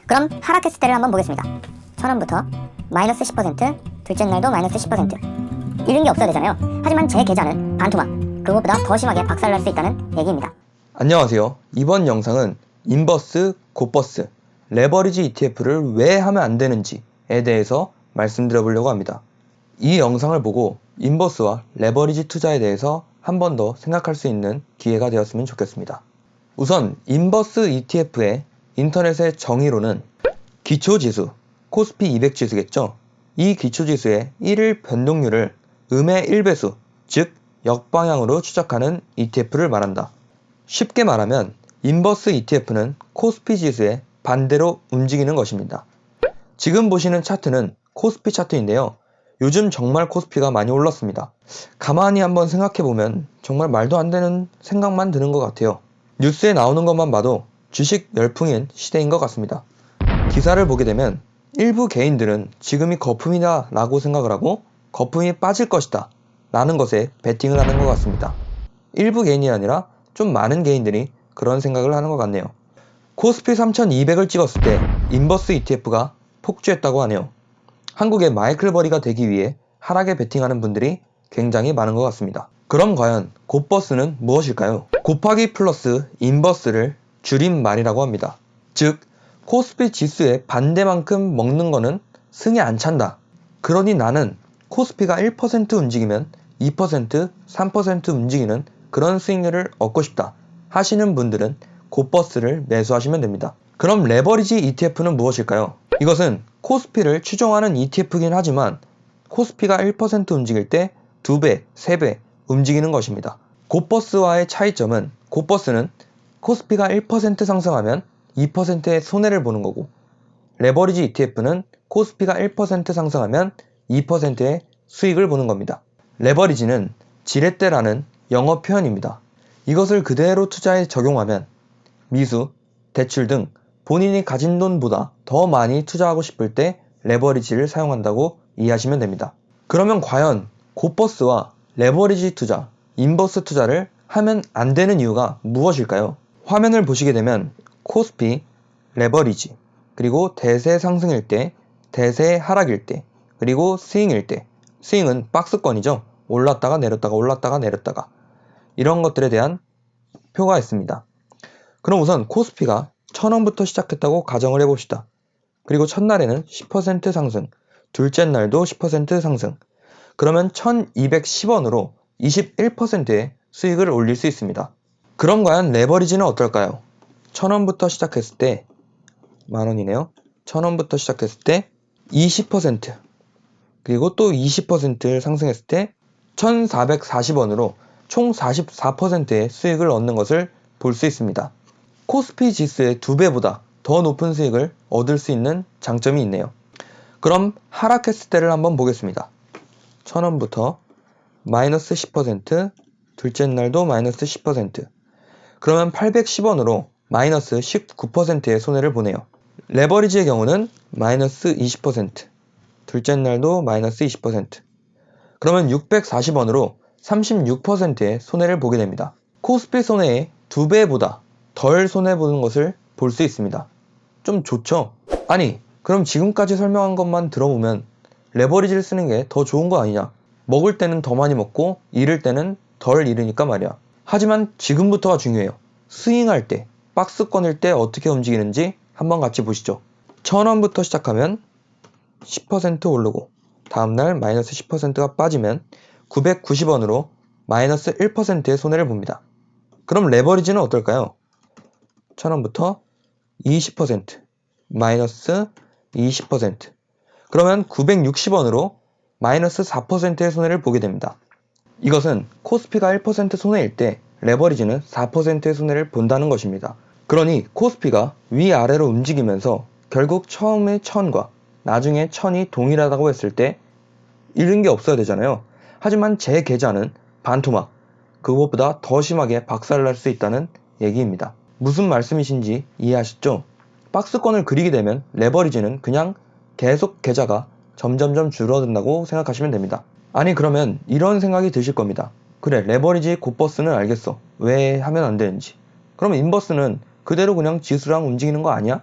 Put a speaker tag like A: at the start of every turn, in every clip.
A: 그럼 하락했을 때를 한번 보겠습니다. 1000원부터 마이너스 10%, 둘째 날도 마이너스 10%. 잃은 게 없어야 되잖아요. 하지만 제 계좌는 반토막, 그것보다 더 심하게 박살날 수 있다는 얘기입니다.
B: 안녕하세요. 이번 영상은 인버스, 곧버스, 레버리지 ETF를 왜 하면 안 되는지에 대해서 말씀드려 보려고 합니다. 이 영상을 보고 인버스와 레버리지 투자에 대해서 한 번 더 생각할 수 있는 기회가 되었으면 좋겠습니다. 우선 인버스 ETF의 인터넷의 정의로는 기초지수, 코스피 200 지수겠죠. 이 기초지수의 1일 변동률을 음의 1배수, 즉 역방향으로 추적하는 ETF를 말한다. 쉽게 말하면 인버스 ETF는 코스피 지수의 반대로 움직이는 것입니다. 지금 보시는 차트는 코스피 차트인데요. 요즘 정말 코스피가 많이 올랐습니다. 가만히 한번 생각해보면 정말 말도 안 되는 생각만 드는 것 같아요. 뉴스에 나오는 것만 봐도 주식 열풍인 시대인 것 같습니다. 기사를 보게 되면 일부 개인들은 지금이 거품이다 라고 생각을 하고 거품이 빠질 것이다 라는 것에 베팅을 하는 것 같습니다. 일부 개인이 아니라 좀 많은 개인들이 그런 생각을 하는 것 같네요. 코스피 3200을 찍었을 때 인버스 ETF가 폭주했다고 하네요. 한국의 마이클 버리가 되기 위해 하락에 베팅하는 분들이 굉장히 많은 것 같습니다. 그럼 과연 곧버스는 무엇일까요? 곱하기 플러스 인버스를 줄인 말이라고 합니다. 즉 코스피 지수의 반대만큼 먹는 거는 승에 안 찬다. 그러니 나는 코스피가 1% 움직이면 2%, 3% 움직이는 그런 수익률을 얻고 싶다 하시는 분들은 곧버스를 매수하시면 됩니다. 그럼 레버리지 ETF는 무엇일까요? 이것은 코스피를 추종하는 ETF이긴 하지만 코스피가 1% 움직일 때 2배, 3배 움직이는 것입니다. 곧버스와의 차이점은 곧버스는 코스피가 1% 상승하면 2%의 손해를 보는 거고 레버리지 ETF는 코스피가 1% 상승하면 2%의 수익을 보는 겁니다. 레버리지는 지렛대라는 영어 표현입니다. 이것을 그대로 투자에 적용하면 미수, 대출 등 본인이 가진 돈보다 더 많이 투자하고 싶을 때 레버리지를 사용한다고 이해하시면 됩니다. 그러면 과연 곧버스와 레버리지 투자, 인버스 투자를 하면 안 되는 이유가 무엇일까요? 화면을 보시게 되면 코스피, 레버리지, 그리고 대세 상승일 때, 대세 하락일 때, 그리고 스윙일 때, 스윙은 박스권이죠. 올랐다가 내렸다가 올랐다가 내렸다가 이런 것들에 대한 표가 있습니다. 그럼 우선 코스피가 1000원부터 시작했다고 가정을 해봅시다. 그리고 첫날에는 10% 상승, 둘째 날도 10% 상승. 그러면 1210원으로 21%의 수익을 올릴 수 있습니다. 그럼 과연 레버리지는 어떨까요? 1000원부터 시작했을 때 만원이네요. 1000원부터 시작했을 때 20%, 그리고 또 20%를 상승했을 때 1440원으로 총 44%의 수익을 얻는 것을 볼 수 있습니다. 코스피 지수의 2배보다 더 높은 수익을 얻을 수 있는 장점이 있네요. 그럼 하락했을 때를 한번 보겠습니다. 1000원부터 마이너스 10%, 둘째 날도 마이너스 10%. 그러면 810원으로 마이너스 19%의 손해를 보네요. 레버리지의 경우는 마이너스 20%, 둘째 날도 마이너스 20%. 그러면 640원으로 36%의 손해를 보게 됩니다. 코스피 손해의 2배보다 덜 손해보는 것을 볼 수 있습니다. 좀 좋죠? 아니, 그럼 지금까지 설명한 것만 들어보면 레버리지를 쓰는 게 더 좋은 거 아니냐? 먹을 때는 더 많이 먹고 잃을 때는 덜 잃으니까 말이야. 하지만 지금부터가 중요해요. 스윙할 때, 박스권일 때 어떻게 움직이는지 한번 같이 보시죠. 1000원부터 시작하면 10% 오르고 다음날 마이너스 10%가 빠지면 990원으로 마이너스 1%의 손해를 봅니다. 그럼 레버리지는 어떨까요? 1000원부터 20%, 마이너스 20%. 그러면 960원으로 마이너스 4%의 손해를 보게 됩니다. 이것은 코스피가 1% 손해일 때 레버리지는 4%의 손해를 본다는 것입니다. 그러니 코스피가 위아래로 움직이면서 결국 처음에 1000과 나중에 1000이 동일하다고 했을 때 잃은 게 없어야 되잖아요. 하지만 제 계좌는 반토막, 그것보다 더 심하게 박살날 수 있다는 얘기입니다. 무슨 말씀이신지 이해하셨죠? 박스권을 그리게 되면 레버리지는 그냥 계속 계좌가 점점점 줄어든다고 생각하시면 됩니다. 아니 그러면 이런 생각이 드실 겁니다. 그래, 레버리지 곧버스는 알겠어. 왜 하면 안 되는지. 그럼 인버스는 그대로 그냥 지수랑 움직이는 거 아니야?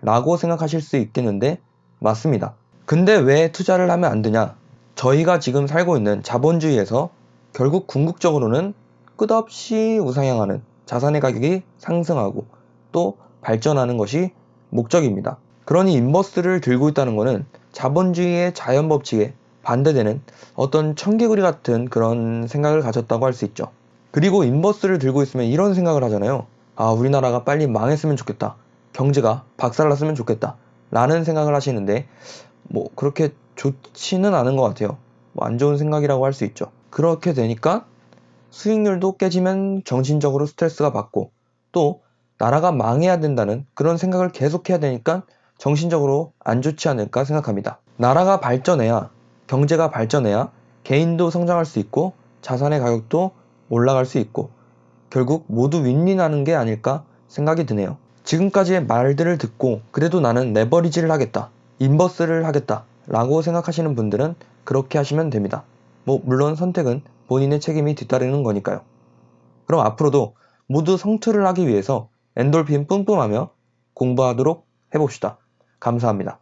B: 라고 생각하실 수 있겠는데 맞습니다. 근데 왜 투자를 하면 안 되냐? 저희가 지금 살고 있는 자본주의에서 결국 궁극적으로는 끝없이 우상향하는 자산의 가격이 상승하고 또 발전하는 것이 목적입니다. 그러니 인버스를 들고 있다는 것은 자본주의의 자연 법칙에 반대되는 어떤 청개구리 같은 그런 생각을 가졌다고 할 수 있죠. 그리고 인버스를 들고 있으면 이런 생각을 하잖아요. 아, 우리나라가 빨리 망했으면 좋겠다. 경제가 박살났으면 좋겠다. 라는 생각을 하시는데 그렇게 좋지는 않은 것 같아요. 안 좋은 생각이라고 할 수 있죠. 그렇게 되니까 수익률도 깨지면 정신적으로 스트레스가 받고 또 나라가 망해야 된다는 그런 생각을 계속해야 되니까 정신적으로 안 좋지 않을까 생각합니다. 나라가 발전해야, 경제가 발전해야 개인도 성장할 수 있고 자산의 가격도 올라갈 수 있고 결국 모두 윈윈하는 게 아닐까 생각이 드네요. 지금까지의 말들을 듣고 그래도 나는 레버리지를 하겠다, 인버스를 하겠다 라고 생각하시는 분들은 그렇게 하시면 됩니다. 물론 선택은 본인의 책임이 뒤따르는 거니까요. 그럼 앞으로도 모두 성투를 하기 위해서 엔돌핀 뿜뿜하며 공부하도록 해봅시다. 감사합니다.